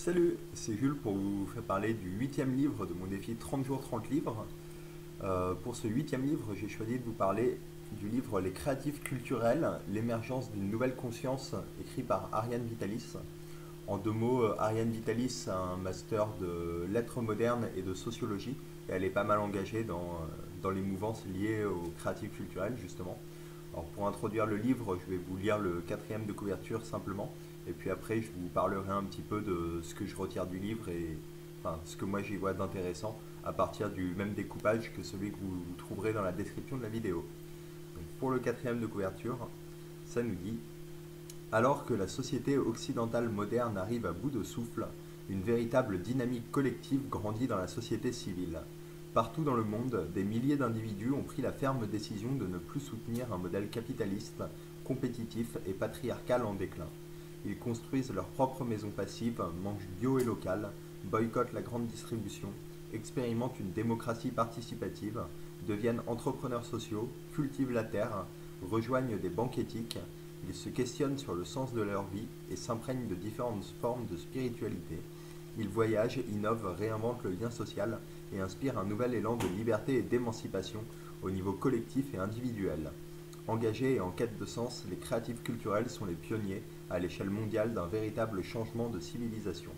Salut, c'est Jules pour vous faire parler du huitième livre de mon défi 30 jours 30 livres. Pour ce huitième livre, j'ai choisi de vous parler du livre Les créatifs culturels, l'émergence d'une nouvelle conscience, écrit par Ariane Vitalis. En deux mots, Ariane Vitalis a un master de lettres modernes et de sociologie, et elle est pas mal engagée dans les mouvances liées aux créatifs culturels, justement. Alors pour introduire le livre, je vais vous lire le quatrième de couverture simplement, et puis après je vous parlerai un petit peu de ce que je retire du livre et enfin, ce que moi j'y vois d'intéressant à partir du même découpage que celui que vous trouverez dans la description de la vidéo. Donc pour le quatrième de couverture, ça nous dit: alors que la société occidentale moderne arrive à bout de souffle, une véritable dynamique collective grandit dans la société civile. Partout dans le monde, des milliers d'individus ont pris la ferme décision de ne plus soutenir un modèle capitaliste, compétitif et patriarcal en déclin. Ils construisent leurs propres maisons passives, mangent bio et local, boycottent la grande distribution, expérimentent une démocratie participative, deviennent entrepreneurs sociaux, cultivent la terre, rejoignent des banques éthiques. Ils se questionnent sur le sens de leur vie et s'imprègnent de différentes formes de spiritualité. Ils voyagent, innovent, réinventent le lien social et inspirent un nouvel élan de liberté et d'émancipation au niveau collectif et individuel. Engagés et en quête de sens, les créatifs culturels sont les pionniers à l'échelle mondiale d'un véritable changement de civilisation.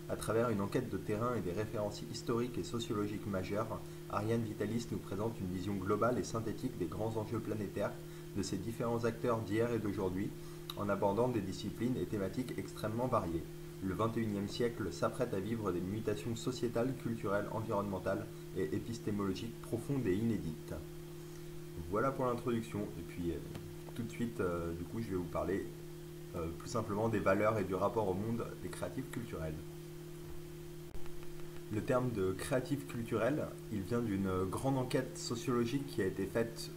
À travers une enquête de terrain et des références historiques et sociologiques majeures, Ariane Vitalis nous présente une vision globale et synthétique des grands enjeux planétaires de ces différents acteurs d'hier et d'aujourd'hui, en abordant des disciplines et thématiques extrêmement variées. Le XXIe siècle s'apprête à vivre des mutations sociétales, culturelles, environnementales et épistémologiques profondes et inédites. Voilà pour l'introduction, et puis tout de suite, du coup, je vais vous parler plus simplement des valeurs et du rapport au monde des créatifs culturels. Le terme de créatif culturel, il vient d'une grande enquête sociologique qui a été faite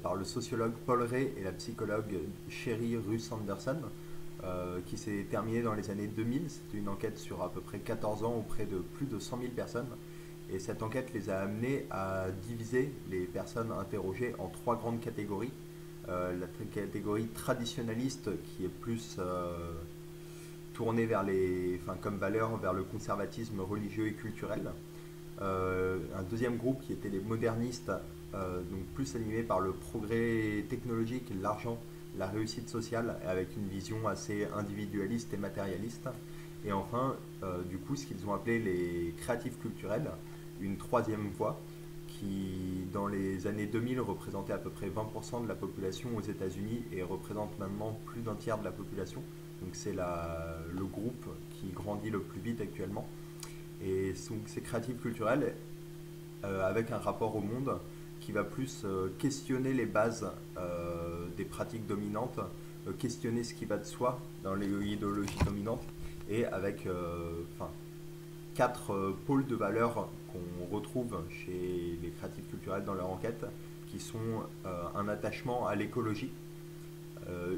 par le sociologue Paul Ray et la psychologue Sherry Ruth Anderson, qui s'est terminée dans les années 2000. C'était une enquête sur à peu près 14 ans auprès de plus de 100 000 personnes. Et cette enquête les a amenés à diviser les personnes interrogées en trois grandes catégories. La catégorie traditionnaliste qui est plus tournée vers comme valeur vers le conservatisme religieux et culturel. Un deuxième groupe qui était les modernistes, donc plus animés par le progrès technologique, l'argent, la réussite sociale, avec une vision assez individualiste et matérialiste. Et enfin, du coup, ce qu'ils ont appelé les créatifs culturels, une troisième voie qui, dans les années 2000, représentait à peu près 20% de la population aux États-Unis et représente maintenant plus d'un tiers de la population. Donc c'est le groupe qui grandit le plus vite actuellement. Et donc ces créatifs culturels, avec un rapport au monde qui va plus questionner les bases des pratiques dominantes, questionner ce qui va de soi dans les idéologies dominantes, et avec quatre pôles de valeurs qu'on retrouve chez les créatifs culturels dans leur enquête, qui sont un attachement à l'écologie,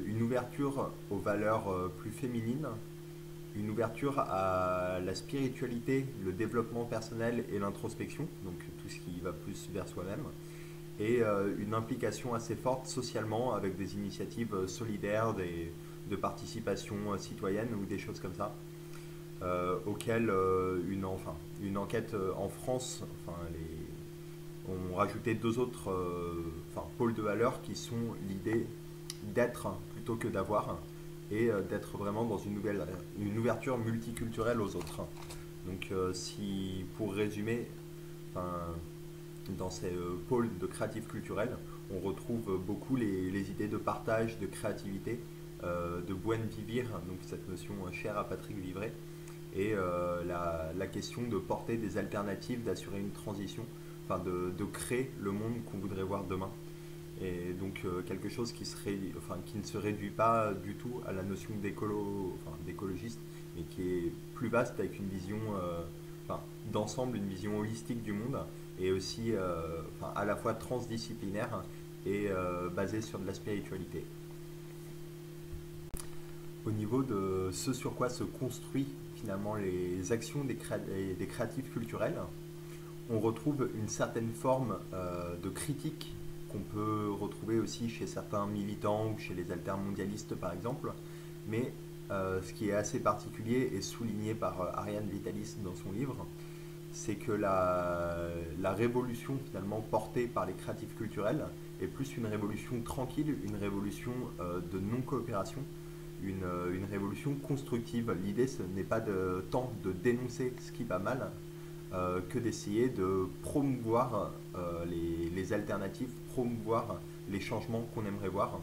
une ouverture aux valeurs plus féminines, une ouverture à la spiritualité, le développement personnel et l'introspection, donc tout ce qui va plus vers soi-même, et une implication assez forte socialement avec des initiatives solidaires, de participation citoyenne ou des choses comme ça, auxquelles une enquête en France ont rajouté deux autres pôles de valeurs qui sont l'idée d'être plutôt que d'avoir, et d'être vraiment dans une ouverture multiculturelle aux autres. Donc si pour résumer, dans ces pôles de créatifs culturels, on retrouve beaucoup les idées de partage, de créativité, de buen vivir, donc cette notion chère à Patrick Vivray, et la question de porter des alternatives, d'assurer une transition, de créer le monde qu'on voudrait voir demain. Et donc quelque chose qui ne se réduit pas du tout à la notion d'écologiste, mais qui est plus vaste, avec une vision d'ensemble, une vision holistique du monde, et aussi à la fois transdisciplinaire et basée sur de la spiritualité. Au niveau de ce sur quoi se construit finalement les actions des créatifs culturels, on retrouve une certaine forme de critique qu'on peut retrouver aussi chez certains militants ou chez les altermondialistes par exemple, mais ce qui est assez particulier et souligné par Ariane Vitalis dans son livre, c'est que la révolution finalement portée par les créatifs culturels est plus une révolution tranquille, une révolution de non-coopération, une révolution constructive. L'idée, ce n'est pas tant de dénoncer ce qui va mal, que d'essayer de promouvoir les alternatives, promouvoir les changements qu'on aimerait voir,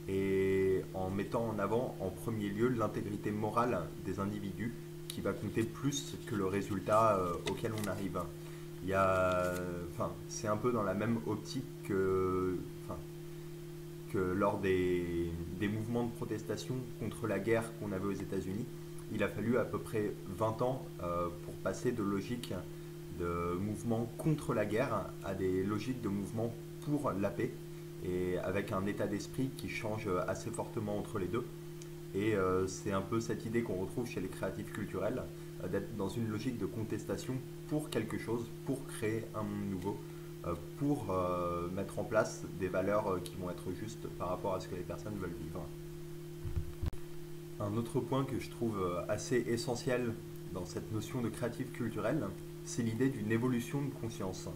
et en mettant en avant en premier lieu l'intégrité morale des individus qui va compter plus que le résultat auquel on arrive. C'est un peu dans la même optique que lors des mouvements de protestation contre la guerre qu'on avait aux États-Unis. Il a fallu à peu près 20 ans pour passer de logiques de mouvements contre la guerre à des logiques de mouvements pour la paix, et avec un état d'esprit qui change assez fortement entre les deux. Et c'est un peu cette idée qu'on retrouve chez les créatifs culturels, d'être dans une logique de contestation pour quelque chose, pour créer un monde nouveau, pour mettre en place des valeurs qui vont être justes par rapport à ce que les personnes veulent vivre. Un autre point que je trouve assez essentiel dans cette notion de créatif culturel, c'est l'idée d'une évolution de conscience.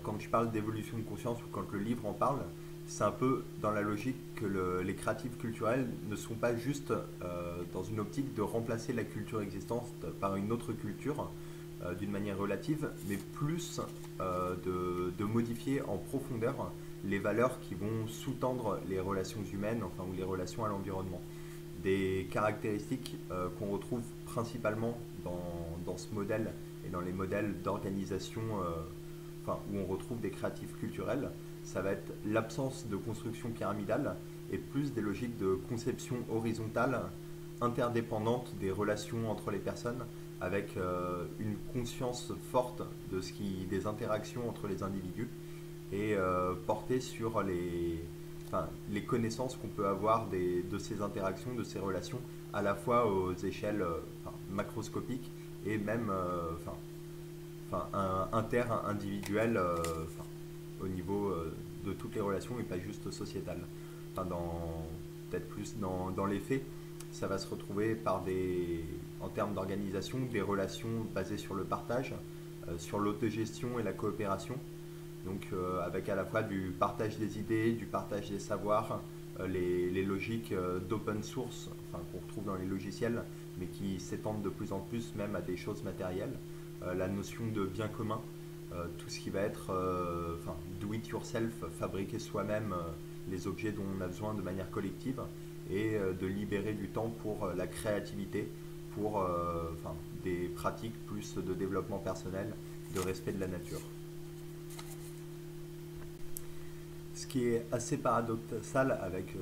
Quand je parle d'évolution de conscience ou quand le livre en parle, c'est un peu dans la logique que les créatifs culturels ne sont pas juste dans une optique de remplacer la culture existante par une autre culture d'une manière relative, mais plus de modifier en profondeur les valeurs qui vont sous-tendre les relations humaines, enfin, ou les relations à l'environnement. Des caractéristiques qu'on retrouve principalement dans ce modèle et dans les modèles d'organisation où on retrouve des créatifs culturels, ça va être l'absence de construction pyramidale et plus des logiques de conception horizontale, interdépendante des relations entre les personnes, avec une conscience forte des interactions entre les individus, et portée sur les connaissances qu'on peut avoir de ces interactions, de ces relations, à la fois aux échelles macroscopiques et même inter-individuelles, au niveau de toutes les relations et pas juste sociétales. Peut-être plus dans les faits, ça va se retrouver en termes d'organisation, des relations basées sur le partage, sur l'autogestion et la coopération. Donc avec à la fois du partage des idées, du partage des savoirs, les logiques d'open source, qu'on retrouve dans les logiciels, mais qui s'étendent de plus en plus même à des choses matérielles, la notion de bien commun, tout ce qui va être do it yourself, fabriquer soi-même les objets dont on a besoin de manière collective, et de libérer du temps pour la créativité, pour des pratiques plus de développement personnel, de respect de la nature. Ce qui est assez paradoxal avec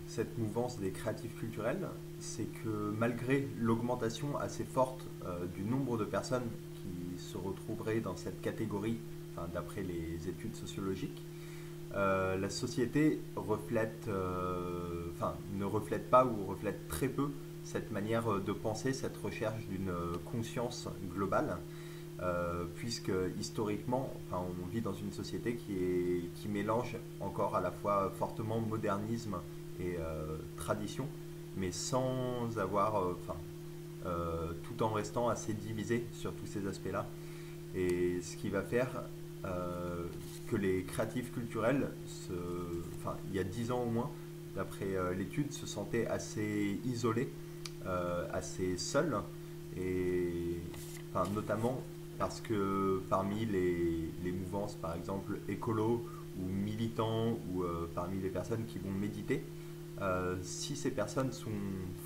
cette mouvance des créatifs culturels, c'est que malgré l'augmentation assez forte du nombre de personnes qui se retrouveraient dans cette catégorie, d'après les études sociologiques, la société ne reflète pas ou reflète très peu cette manière de penser, cette recherche d'une conscience globale, puisque historiquement, on vit dans une société qui mélange encore à la fois fortement modernisme et tradition, mais sans avoir, tout en restant assez divisé sur tous ces aspects-là. Et ce qui va faire que les créatifs culturels, il y a 10 ans au moins, d'après l'étude, se sentaient assez isolés, assez seuls, et notamment parce que parmi les mouvances, par exemple écolo ou militants, ou parmi les personnes qui vont méditer, si ces personnes sont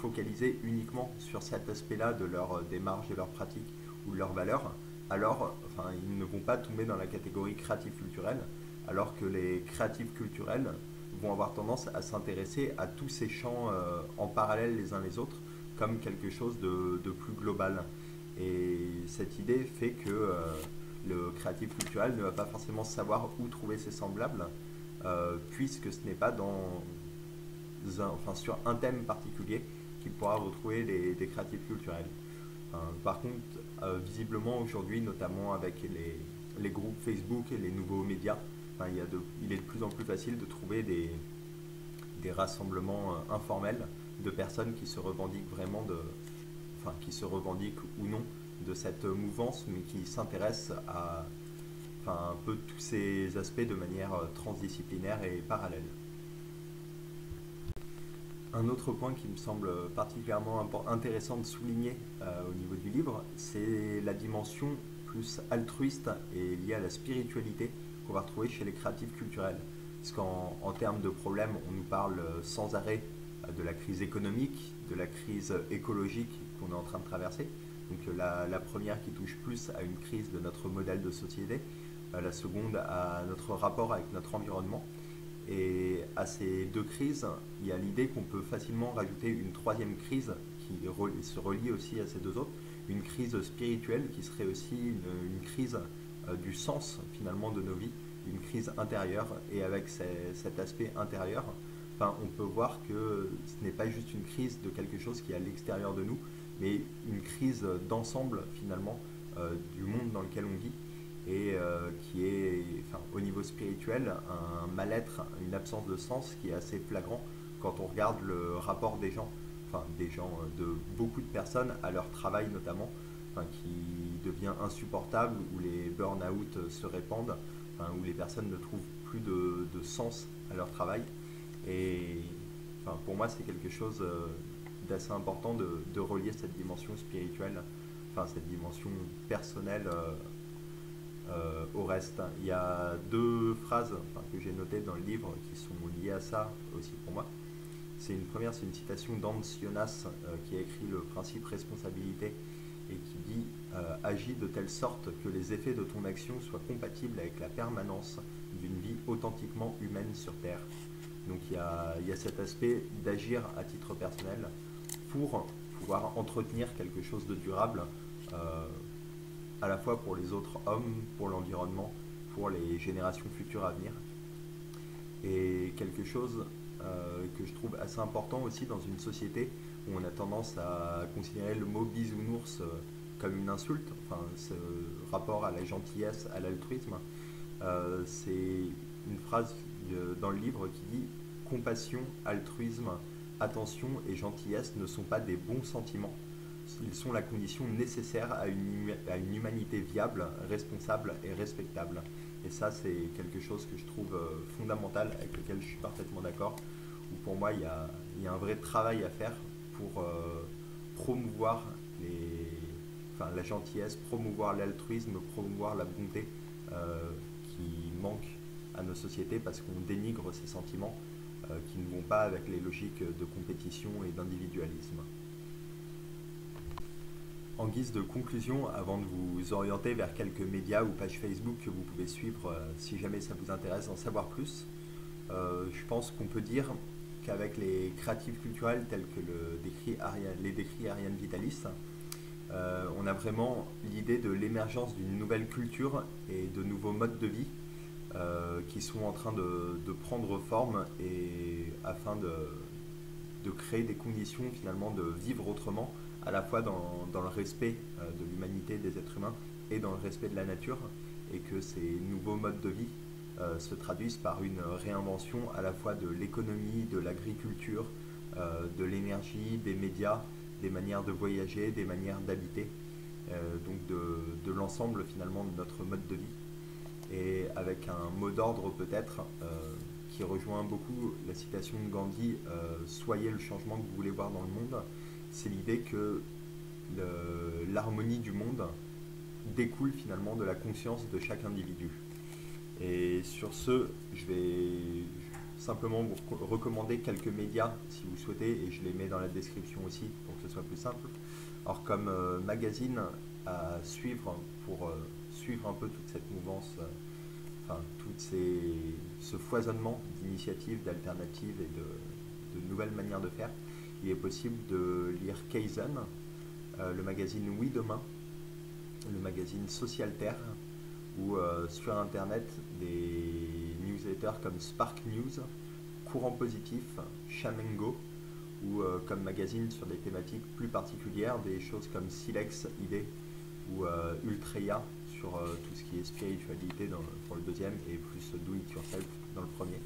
focalisées uniquement sur cet aspect-là de leur démarche, de leur pratique ou de leurs valeurs, alors ils ne vont pas tomber dans la catégorie créatif culturel, alors que les créatifs culturels vont avoir tendance à s'intéresser à tous ces champs en parallèle les uns les autres, comme quelque chose de plus global. Et cette idée fait que le créatif culturel ne va pas forcément savoir où trouver ses semblables, puisque ce n'est pas sur un thème particulier qu'il pourra retrouver des créatifs culturels. Par contre, visiblement aujourd'hui, notamment avec les groupes Facebook et les nouveaux médias, il est de plus en plus facile de trouver des rassemblements informels de personnes qui se revendiquent vraiment enfin qui se revendiquent ou non de cette mouvance, mais qui s'intéressent à un peu tous ces aspects de manière transdisciplinaire et parallèle. Un autre point qui me semble particulièrement intéressant de souligner au niveau du livre, c'est la dimension plus altruiste et liée à la spiritualité qu'on va retrouver chez les créatifs culturels. Parce qu'en termes de problèmes, on nous parle sans arrêt de la crise économique, de la crise écologique qu'on est en train de traverser. Donc la première qui touche plus à une crise de notre modèle de société, la seconde à notre rapport avec notre environnement. Et à ces deux crises, il y a l'idée qu'on peut facilement rajouter une troisième crise qui se relie aussi à ces deux autres, une crise spirituelle qui serait aussi une crise du sens finalement de nos vies, une crise intérieure. Et avec cet aspect intérieur, on peut voir que ce n'est pas juste une crise de quelque chose qui est à l'extérieur de nous, mais une crise d'ensemble finalement du monde dans lequel on vit, et qui est, au niveau spirituel, un mal-être, une absence de sens qui est assez flagrant quand on regarde le rapport de beaucoup de personnes à leur travail notamment, qui devient insupportable, où les burn-out se répandent, où les personnes ne trouvent plus de sens à leur travail. Et pour moi, c'est quelque chose d'assez important de relier cette dimension spirituelle, cette dimension personnelle au reste. Il y a deux phrases que j'ai notées dans le livre qui sont liées à ça aussi pour moi. Première, c'est une citation d'Hans Jonas qui a écrit Le principe responsabilité et qui dit agis de telle sorte que les effets de ton action soient compatibles avec la permanence d'une vie authentiquement humaine sur Terre. Donc il y a cet aspect d'agir à titre personnel pour pouvoir entretenir quelque chose de durable, à la fois pour les autres hommes, pour l'environnement, pour les générations futures à venir. Et quelque chose que je trouve assez important aussi dans une société où on a tendance à considérer le mot bisounours comme une insulte, ce rapport à la gentillesse, à l'altruisme. C'est une phrase dans le livre qui dit « Compassion, altruisme, attention et gentillesse ne sont pas des bons sentiments. Ils sont la condition nécessaire à une humanité viable, responsable et respectable. » Et ça, c'est quelque chose que je trouve fondamental, avec lequel je suis parfaitement d'accord, où pour moi, il y a un vrai travail à faire pour promouvoir la gentillesse, promouvoir l'altruisme, promouvoir la bonté qui manque à nos sociétés parce qu'on dénigre ces sentiments qui ne vont pas avec les logiques de compétition et d'individualisme. En guise de conclusion, avant de vous orienter vers quelques médias ou pages Facebook que vous pouvez suivre si jamais ça vous intéresse d'en savoir plus, je pense qu'on peut dire qu'avec les créatifs culturels tels que les décrit Ariane Vitalis, on a vraiment l'idée de l'émergence d'une nouvelle culture et de nouveaux modes de vie qui sont en train de prendre forme et afin de créer des conditions finalement de vivre autrement, à la fois dans le respect de l'humanité des êtres humains et dans le respect de la nature, et que ces nouveaux modes de vie se traduisent par une réinvention à la fois de l'économie, de l'agriculture, de l'énergie, des médias, des manières de voyager, des manières d'habiter, donc de l'ensemble finalement de notre mode de vie. Et avec un mot d'ordre peut-être qui rejoint beaucoup la citation de Gandhi, soyez le changement que vous voulez voir dans le monde, c'est l'idée que l'harmonie du monde découle finalement de la conscience de chaque individu. Et sur ce, je vais simplement vous recommander quelques médias si vous souhaitez, et je les mets dans la description aussi pour que ce soit plus simple. Alors comme magazine à suivre pour suivre un peu toute cette mouvance, ce foisonnement d'initiatives, d'alternatives et de nouvelles manières de faire, il est possible de lire Kaizen, le magazine Oui Demain, le magazine Social Terre, ou sur internet des newsletters comme Spark News, Courant Positif, Shamengo, ou comme magazine sur des thématiques plus particulières, des choses comme Silex ID ou Ultreya sur tout ce qui est spiritualité pour le deuxième et plus do it yourself dans le premier.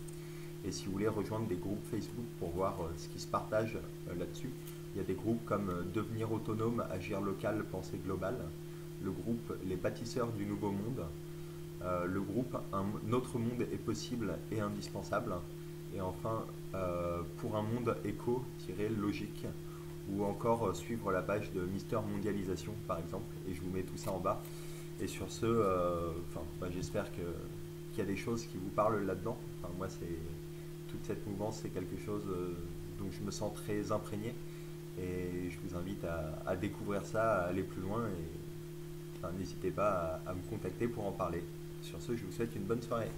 Et si vous voulez rejoindre des groupes Facebook pour voir ce qui se partage là-dessus, il y a des groupes comme Devenir autonome, agir local, penser global, le groupe Les bâtisseurs du nouveau monde, le groupe Un autre monde est possible et indispensable, et enfin Pour un monde éco-logique, ou encore suivre la page de Mister Mondialisation par exemple, et je vous mets tout ça en bas. Et sur ce, j'espère qu'il y a des choses qui vous parlent là-dedans. Enfin, moi, toute cette mouvance, c'est quelque chose dont je me sens très imprégné, et je vous invite à découvrir ça, à aller plus loin, et enfin, n'hésitez pas à me contacter pour en parler. Sur ce, je vous souhaite une bonne soirée.